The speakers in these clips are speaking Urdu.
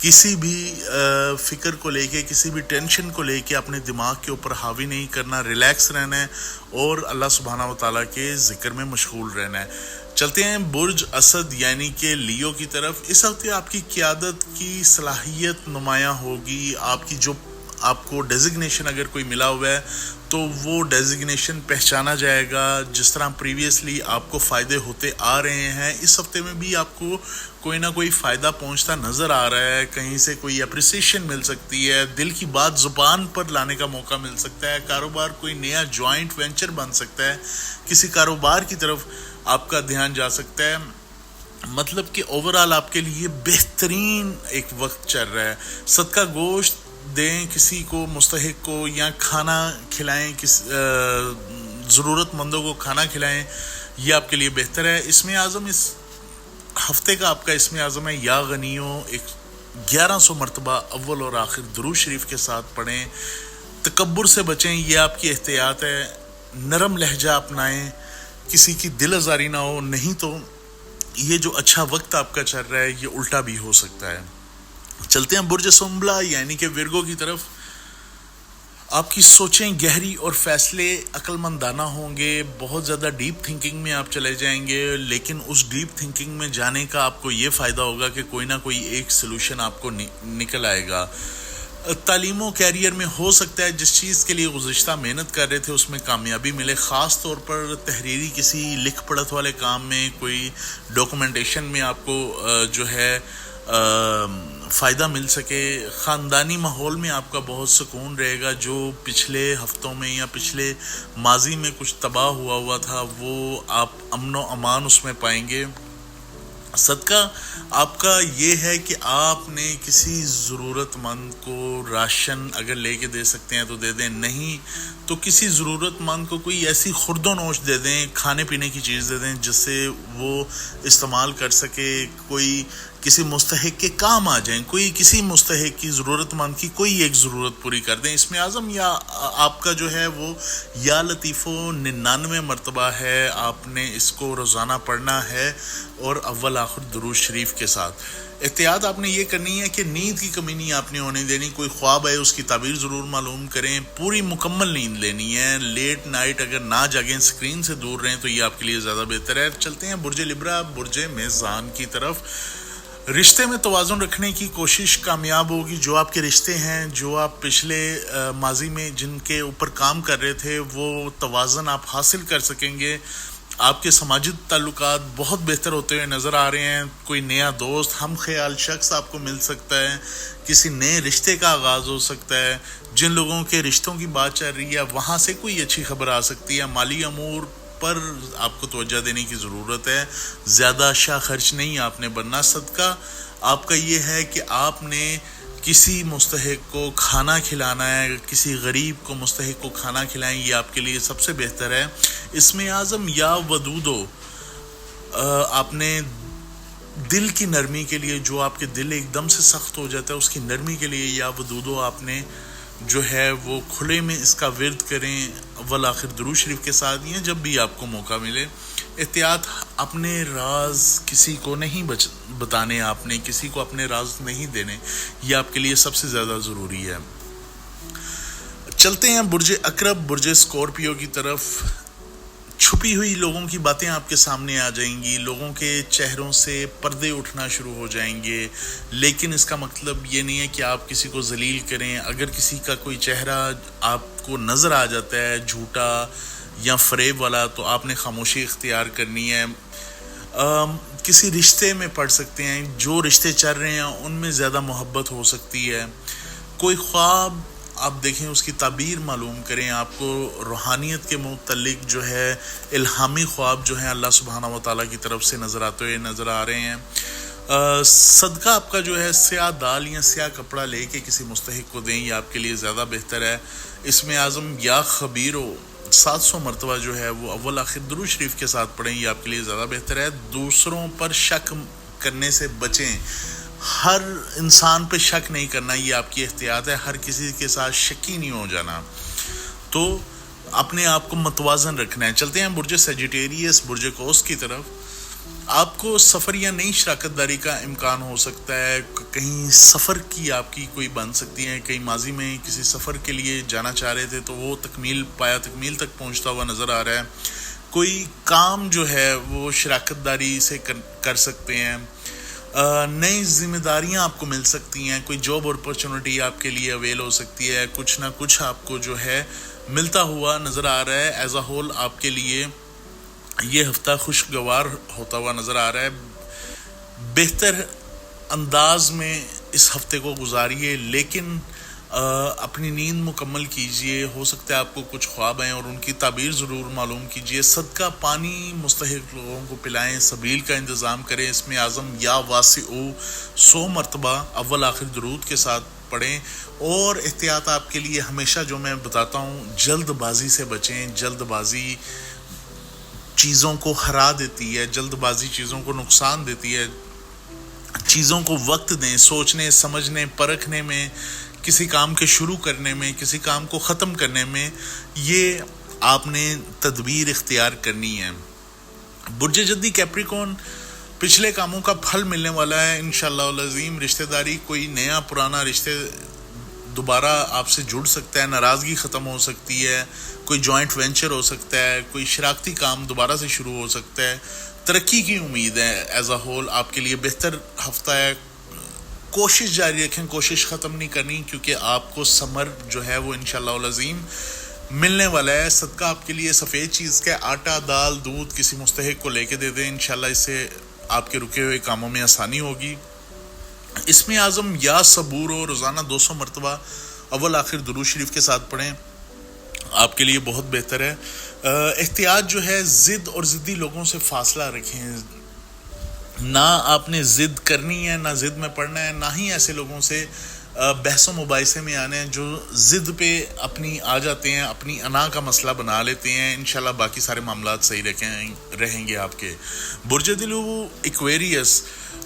کسی بھی فکر کو لے کے، کسی بھی ٹینشن کو لے کے اپنے دماغ کے اوپر حاوی نہیں کرنا، ریلیکس رہنا ہے اور اللہ سبحانہ و تعالیٰ کے ذکر میں مشغول رہنا ہے۔ چلتے ہیں برج اسد یعنی کہ لیو کی طرف۔ اس ہفتے آپ کی قیادت کی صلاحیت نمایاں ہوگی۔ آپ کو ڈیزگنیشن اگر کوئی ملا ہوا ہے تو وہ ڈیزگنیشن پہچانا جائے گا۔ جس طرح پریویسلی آپ کو فائدے ہوتے آ رہے ہیں، اس ہفتے میں بھی آپ کو کوئی نہ کوئی فائدہ پہنچتا نظر آ رہا ہے۔ کہیں سے کوئی اپریسیشن مل سکتی ہے، دل کی بات زبان پر لانے کا موقع مل سکتا ہے، کاروبار کوئی نیا جوائنٹ وینچر بن سکتا ہے، کسی کاروبار کی طرف آپ کا دھیان جا سکتا ہے۔ مطلب کہ اوورآل آپ کے لیے بہترین ایک وقت چل رہا ہے۔ صدقہ گوشت دیں کسی کو، مستحق کو، یا کھانا کھلائیں، ضرورت مندوں کو کھانا کھلائیں، یہ آپ کے لیے بہتر ہے۔ اسم اعظم اس ہفتے کا آپ کا اسم اعظم ہے یا غنیوں۔ 1100 مرتبہ اول اور آخر درود شریف کے ساتھ پڑھیں۔ تکبر سے بچیں، یہ آپ کی احتیاط ہے۔ نرم لہجہ اپنائیں، کسی کی دل آزاری نہ ہو، نہیں تو یہ جو اچھا وقت آپ کا چل رہا ہے یہ الٹا بھی ہو سکتا ہے۔ چلتے ہیں برج سنبلا یعنی کہ ورگو کی طرف۔ آپ کی سوچیں گہری اور فیصلے عقل مندانہ ہوں گے۔ بہت زیادہ ڈیپ تھنکنگ میں آپ چلے جائیں گے، لیکن اس ڈیپ تھنکنگ میں جانے کا آپ کو یہ فائدہ ہوگا کہ کوئی نہ کوئی ایک سلوشن آپ کو نکل آئے گا۔ تعلیم و کیریئر میں ہو سکتا ہے جس چیز کے لیے گزشتہ محنت کر رہے تھے اس میں کامیابی ملے، خاص طور پر تحریری کسی لکھ پڑھت والے کام میں، کوئی ڈاکومنٹیشن میں آپ کو جو ہے فائدہ مل سکے۔ خاندانی ماحول میں آپ کا بہت سکون رہے گا۔ جو پچھلے ہفتوں میں یا پچھلے ماضی میں کچھ تباہ ہوا تھا وہ آپ امن و امان اس میں پائیں گے۔ صدقہ آپ کا یہ ہے کہ آپ نے کسی ضرورت مند کو راشن اگر لے کے دے سکتے ہیں تو دے دیں، نہیں تو کسی ضرورت مند کو کوئی ایسی خرد و نوش دے دیں، کھانے پینے کی چیز دے دیں جس سے وہ استعمال کر سکے، کوئی کسی مستحق کے کام آ جائیں، کوئی کسی مستحق کی ضرورت مند کی کوئی ایک ضرورت پوری کر دیں۔ اسم اعظم یا آپ کا جو ہے وہ یا لطیف 99 مرتبہ ہے، آپ نے اس کو روزانہ پڑھنا ہے اور اول آخر درود شریف کے ساتھ۔ احتیاط آپ نے یہ کرنی ہے کہ نیند کی کمی نہیں آپ نے ہونے دینی۔ کوئی خواب ہے اس کی تعبیر ضرور معلوم کریں، پوری مکمل نیند لینی ہے۔ لیٹ نائٹ اگر نہ جاگیں، اسکرین سے دور رہیں تو یہ آپ کے لیے زیادہ بہتر ہے۔ چلتے ہیں برج لبرا، برج میزان کی طرف۔ رشتے میں توازن رکھنے کی کوشش کامیاب ہوگی۔ جو آپ کے رشتے ہیں، جو آپ پچھلے ماضی میں جن کے اوپر کام کر رہے تھے، وہ توازن آپ حاصل کر سکیں گے۔ آپ کے سماجی تعلقات بہت بہتر ہوتے ہوئے نظر آ رہے ہیں۔ کوئی نیا دوست، ہم خیال شخص آپ کو مل سکتا ہے، کسی نئے رشتے کا آغاز ہو سکتا ہے۔ جن لوگوں کے رشتوں کی بات چل رہی ہے وہاں سے کوئی اچھی خبر آ سکتی ہے۔ مالی امور پر آپ کو توجہ دینے کی ضرورت ہے، زیادہ شاہ خرچ نہیں آپ نے بننا۔ صدقہ آپ کا یہ ہے کہ آپ نے کسی مستحق کو کھانا کھلانا ہے، کسی غریب کو مستحق کو کھانا کھلائیں، یہ آپ کے لیے سب سے بہتر ہے۔ اسم اعظم یا ودودو، آپ نے دل کی نرمی کے لیے، جو آپ کے دل ایک دم سے سخت ہو جاتا ہے اس کی نرمی کے لیے یا ودودو آپ نے جو ہے وہ کھلے میں اس کا ورد کریں اول آخر درود شریف کے ساتھ، یا جب بھی آپ کو موقع ملے۔ احتیاط، اپنے راز کسی کو نہیں بتانے، آپ نے کسی کو اپنے راز نہیں دینے، یہ آپ کے لیے سب سے زیادہ ضروری ہے۔ چلتے ہیں برج عقرب، برج اسکورپیو کی طرف۔ چھپی ہوئی لوگوں کی باتیں آپ کے سامنے آ جائیں گی، لوگوں کے چہروں سے پردے اٹھنا شروع ہو جائیں گے، لیکن اس کا مطلب یہ نہیں ہے کہ آپ کسی کو ذلیل کریں۔ اگر کسی کا کوئی چہرہ آپ کو نظر آ جاتا ہے جھوٹا یا فریب والا تو آپ نے خاموشی اختیار کرنی ہے۔ کسی رشتے میں پڑھ سکتے ہیں، جو رشتے چل رہے ہیں ان میں زیادہ محبت ہو سکتی ہے۔ کوئی خواب آپ دیکھیں، اس کی تعبیر معلوم کریں۔ آپ کو روحانیت کے متعلق جو ہے الہامی خواب جو ہیں اللہ سبحانہ و تعالیٰ کی طرف سے نظر آتے ہوئے نظر آ رہے ہیں۔ صدقہ آپ کا جو ہے سیاہ دال یا سیاہ کپڑا لے کے کسی مستحق کو دیں، یہ آپ کے لیے زیادہ بہتر ہے۔ اسم اعظم یا خبیرو 700 مرتبہ جو ہے وہ اول آخر درود شریف کے ساتھ پڑھیں، یہ آپ کے لیے زیادہ بہتر ہے۔ دوسروں پر شک کرنے سے بچیں، ہر انسان پہ شک نہیں کرنا، یہ آپ کی احتیاط ہے۔ ہر کسی کے ساتھ شکی نہیں ہو جانا، تو اپنے آپ کو متوازن رکھنا ہے۔ چلتے ہیں برج سیجیٹیریس، برج قوس کی طرف۔ آپ کو سفر یا نئی شراکت داری کا امکان ہو سکتا ہے، کہیں سفر کی آپ کی کوئی بن سکتی ہے، کہیں ماضی میں کسی سفر کے لیے جانا چاہ رہے تھے تو وہ تکمیل تک پہنچتا ہوا نظر آ رہا ہے، کوئی کام جو ہے وہ شراکت داری سے کر سکتے ہیں، نئی ذمہ داریاں آپ کو مل سکتی ہیں، کوئی جاب اپرچونٹی آپ کے لیے اویل ہو سکتی ہے، کچھ نہ کچھ آپ کو جو ہے ملتا ہوا نظر آ رہا ہے۔ ایز اے ہول آپ کے لیے یہ ہفتہ خوشگوار ہوتا ہوا نظر آ رہا ہے۔ بہتر انداز میں اس ہفتے کو گزاریے، لیکن اپنی نیند مکمل کیجئے، ہو سکتا ہے آپ کو کچھ خواب ہیں اور ان کی تعبیر ضرور معلوم کیجئے، صدقہ پانی مستحق لوگوں کو پلائیں، سبیل کا انتظام کریں، اسم اعظم یا واسعو 100 مرتبہ اول آخر درود کے ساتھ پڑھیں، اور احتیاط آپ کے لیے ہمیشہ جو میں بتاتا ہوں، جلد بازی سے بچیں۔ جلد بازی چیزوں کو ہرا دیتی ہے، جلد بازی چیزوں کو نقصان دیتی ہے۔ چیزوں کو وقت دیں، سوچنے سمجھنے پرکھنے میں، کسی کام کے شروع کرنے میں، کسی کام کو ختم کرنے میں، یہ آپ نے تدبیر اختیار کرنی ہے۔ برج جدی کیپریکون، پچھلے کاموں کا پھل ملنے والا ہے انشاءاللہ العظیم۔ رشتہ داری، کوئی نیا پرانا رشتے دوبارہ آپ سے جڑ سکتا ہے، ناراضگی ختم ہو سکتی ہے، کوئی جوائنٹ وینچر ہو سکتا ہے، کوئی شراکتی کام دوبارہ سے شروع ہو سکتا ہے، ترقی کی امید ہے۔ ایز اے ہول آپ کے لیے بہتر ہفتہ ہے، کوشش جاری رکھیں، کوشش ختم نہیں کرنی، کیونکہ آپ کو ثمر جو ہے وہ انشاءاللہ العظیم ملنے والا ہے۔ صدقہ آپ کے لیے سفید چیز کا آٹا، دال، دودھ کسی مستحق کو لے کے دے دیں، انشاءاللہ اس سے آپ کے رکے ہوئے کاموں میں آسانی ہوگی۔ اسم اعظم یا صبور و روزانہ 200 مرتبہ اول آخر درود شریف کے ساتھ پڑھیں، آپ کے لیے بہت بہتر ہے۔ احتیاط جو ہے، ضد اور ضدی لوگوں سے فاصلہ رکھیں، نہ آپ نے ضد کرنی ہے، نہ ضد میں پڑھنا ہے، نہ ہی ایسے لوگوں سے بحث و مباحثے میں آنے ہیں جو ضد پہ اپنی آ جاتے ہیں، اپنی انا کا مسئلہ بنا لیتے ہیں۔ انشاءاللہ باقی سارے معاملات صحیح رہیں گے آپ کے۔ برج دلو ایکویریس،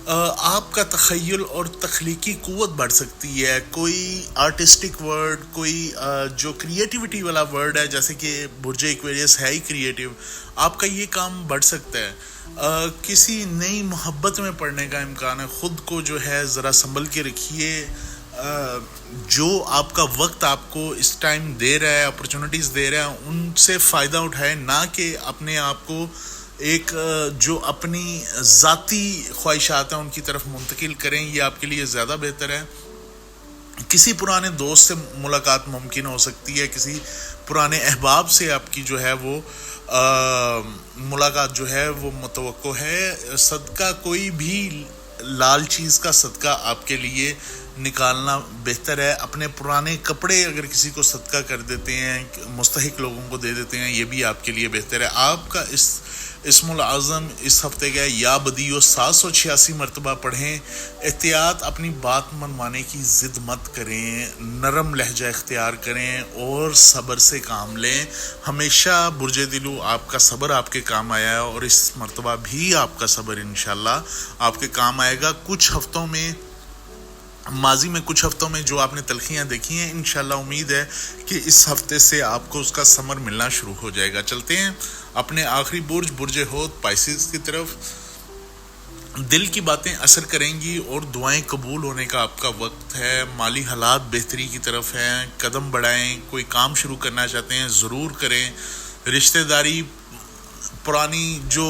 آپ کا تخیل اور تخلیقی قوت بڑھ سکتی ہے، کوئی آرٹسٹک ورڈ، کوئی جو کریٹیوٹی والا ورڈ ہے، جیسے کہ برج ایکویریس ہے ہی کریٹیو، آپ کا یہ کام بڑھ سکتا ہے۔ کسی نئی محبت میں پڑھنے کا امکان ہے، خود کو جو ہے ذرا سنبھل کے رکھیے، جو آپ کا وقت آپ کو اس ٹائم دے رہا ہے، اپرچونٹیز دے رہا ہے، ان سے فائدہ اٹھائیں، نہ کہ اپنے آپ کو ایک جو اپنی ذاتی خواہشات ہیں ان کی طرف منتقل کریں، یہ آپ کے لیے زیادہ بہتر ہے۔ کسی پرانے دوست سے ملاقات ممکن ہو سکتی ہے، کسی پرانے احباب سے آپ کی جو ہے وہ ملاقات جو ہے وہ متوقع ہے۔ صدقہ، کوئی بھی لال چیز کا صدقہ آپ کے لیے نکالنا بہتر ہے۔ اپنے پرانے کپڑے اگر کسی کو صدقہ کر دیتے ہیں، مستحق لوگوں کو دے دیتے ہیں، یہ بھی آپ کے لیے بہتر ہے۔ آپ کا اسم العظم اس ہفتے کا یا بدیو 786 مرتبہ پڑھیں۔ احتیاط، اپنی بات منوانے کی ضد مت کریں، نرم لہجہ اختیار کریں اور صبر سے کام لیں۔ ہمیشہ برج دلو آپ کا صبر آپ کے کام آیا ہے، اور اس مرتبہ بھی آپ کا صبر انشاءاللہ آپ کے کام آئے گا۔ ماضی میں کچھ ہفتوں میں جو آپ نے تلخیاں دیکھی ہیں، انشاءاللہ امید ہے کہ اس ہفتے سے آپ کو اس کا ثمر ملنا شروع ہو جائے گا۔ چلتے ہیں اپنے آخری برج ہوت پائسیز کی طرف۔ دل کی باتیں اثر کریں گی اور دعائیں قبول ہونے کا آپ کا وقت ہے۔ مالی حالات بہتری کی طرف ہیں، قدم بڑھائیں، کوئی کام شروع کرنا چاہتے ہیں ضرور کریں۔ رشتہ داری پرانی جو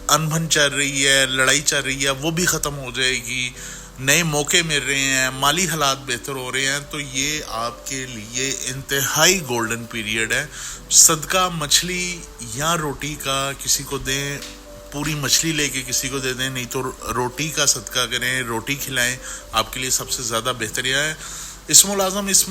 انبن چل رہی ہے، لڑائی چل رہی ہے، وہ بھی ختم ہو جائے گی، نئے موقع مل رہے ہیں، مالی حالات بہتر ہو رہے ہیں، تو یہ آپ کے لیے انتہائی گولڈن پیریڈ ہے۔ صدقہ مچھلی یا روٹی کا کسی کو دیں، پوری مچھلی لے کے کسی کو دے دیں، نہیں تو روٹی کا صدقہ کریں، روٹی کھلائیں، آپ کے لیے سب سے زیادہ بہترین ہے۔ اسم العظم اس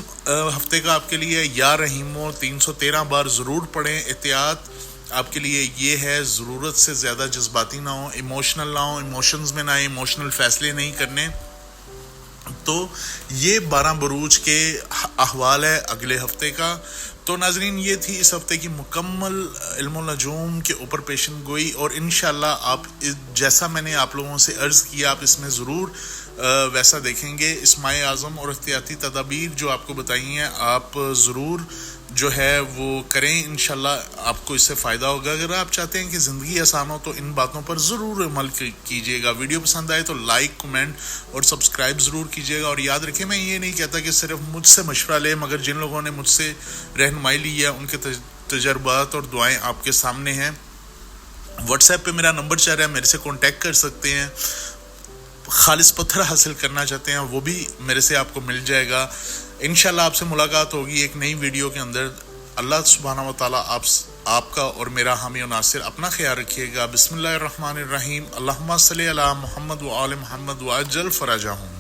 ہفتے کا آپ کے لیے یا رحیمو 313 بار ضرور پڑھیں۔ احتیاط آپ کے لیے یہ ہے، ضرورت سے زیادہ جذباتی نہ ہوں، ایموشنل نہ ہوں، ایموشنز میں نہ آئیں، ایموشنل فیصلے نہیں کرنے۔ تو یہ 12 بروج کے احوال ہے اگلے ہفتے کا۔ تو ناظرین، یہ تھی اس ہفتے کی مکمل علم النجوم کے اوپر پیشن گوئی، اور انشاءاللہ آپ جیسا میں نے آپ لوگوں سے عرض کیا، آپ اس میں ضرور ویسا دیکھیں گے۔ اسماء اعظم اور احتیاطی تدابیر جو آپ کو بتائی ہیں، آپ ضرور جو ہے وہ کریں، انشاءاللہ آپ کو اس سے فائدہ ہوگا۔ اگر آپ چاہتے ہیں کہ زندگی آسان ہو تو ان باتوں پر ضرور عمل کیجیے گا۔ ویڈیو پسند آئے تو لائک، کمنٹ اور سبسکرائب ضرور کیجیے گا۔ اور یاد رکھیں، میں یہ نہیں کہتا کہ صرف مجھ سے مشورہ لیں، مگر جن لوگوں نے مجھ سے رہنمائی لی ہے ان کے تجربات اور دعائیں آپ کے سامنے ہیں۔ واٹس ایپ پہ میرا نمبر چل رہا ہے، میرے سے کانٹیکٹ کر سکتے ہیں۔ خالص پتھر حاصل کرنا چاہتے ہیں وہ بھی میرے سے آپ کو مل جائے گا۔ انشاءاللہ آپ سے ملاقات ہوگی ایک نئی ویڈیو کے اندر۔ اللہ سبحانہ و تعالیٰ آپ کا اور میرا حامی و ناصر۔ اپنا خیال رکھیے گا۔ بسم اللہ الرحمن الرحیم۔ اللہم صلی علی محمد و آل محمد وعجل فرجہم۔